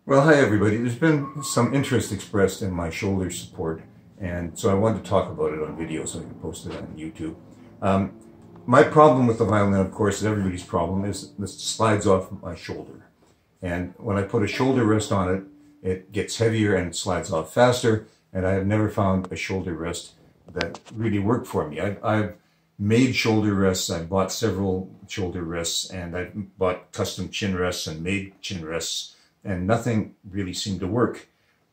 Well, hi everybody. There's been some interest expressed in my shoulder support, and so I wanted to talk about it on video so I can post it on YouTube. My problem with the violin, of course, is everybody's problem, is this slides off my shoulder. And when I put a shoulder rest on it, it gets heavier and it slides off faster, and I have never found a shoulder rest that really worked for me. I've made shoulder rests, I bought several shoulder rests, and I've bought custom chin rests and made chin rests, and nothing really seemed to work.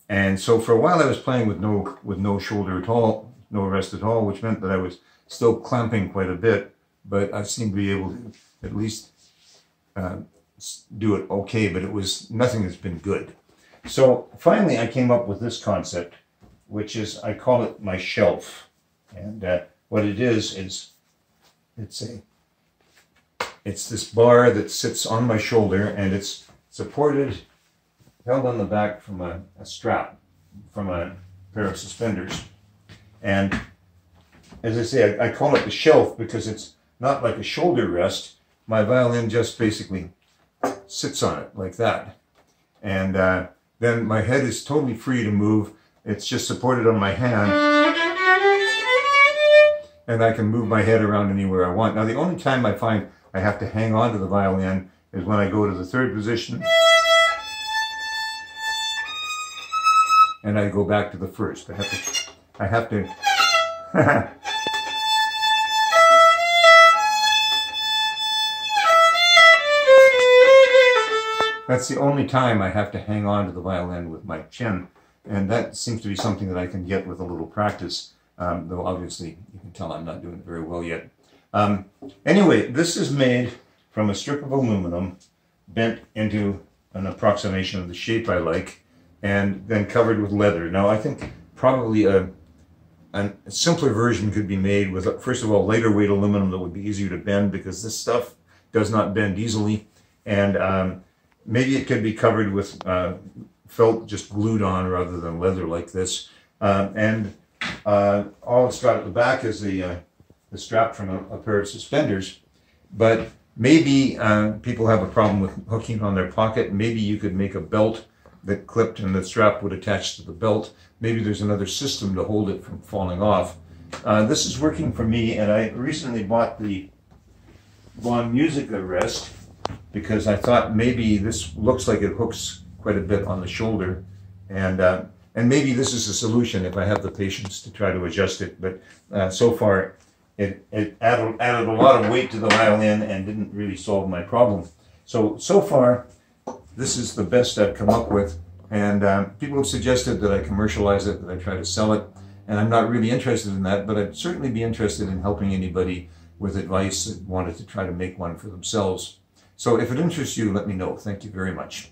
And so for a while I was playing with no shoulder at all, no rest at all, which meant that I was still clamping quite a bit, but I seemed to be able to at least do it okay, but nothing has been good. So finally I came up with this concept, which is, I call it my shelf. And what it is it's this bar that sits on my shoulder, and it's supported, held on the back from a strap, from a pair of suspenders. And as I say, I call it the shelf because it's not like a shoulder rest. My violin just basically sits on it like that. And then my head is totally free to move. It's just supported on my hand. And I can move my head around anywhere I want. Now, the only time I find I have to hang on to the violin is when I go to the third position and I go back to the first. I have to That's the only time I have to hang on to the violin with my chin, and that seems to be something that I can get with a little practice, though obviously you can tell I'm not doing it very well yet. Anyway, this is made from a strip of aluminum bent into an approximation of the shape I like, and then covered with leather. Now, I think probably a simpler version could be made with, first of all, lighter weight aluminum that would be easier to bend, because this stuff does not bend easily. And maybe it could be covered with felt just glued on rather than leather like this. All it's got at the back is the strap from a pair of suspenders. But maybe people have a problem with hooking on their pocket. Maybe you could make a belt that clipped and the strap would attach to the belt. Maybe there's another system to hold it from falling off. This is working for me, and I recently bought the Von Musica rest because I thought maybe this looks like it hooks quite a bit on the shoulder, and maybe this is a solution if I have the patience to try to adjust it. But so far it added a lot of weight to the violin and didn't really solve my problem. So far this is the best I've come up with, and people have suggested that I commercialize it, that I try to sell it, and I'm not really interested in that, but I'd certainly be interested in helping anybody with advice that wanted to try to make one for themselves. So if it interests you, let me know. Thank you very much.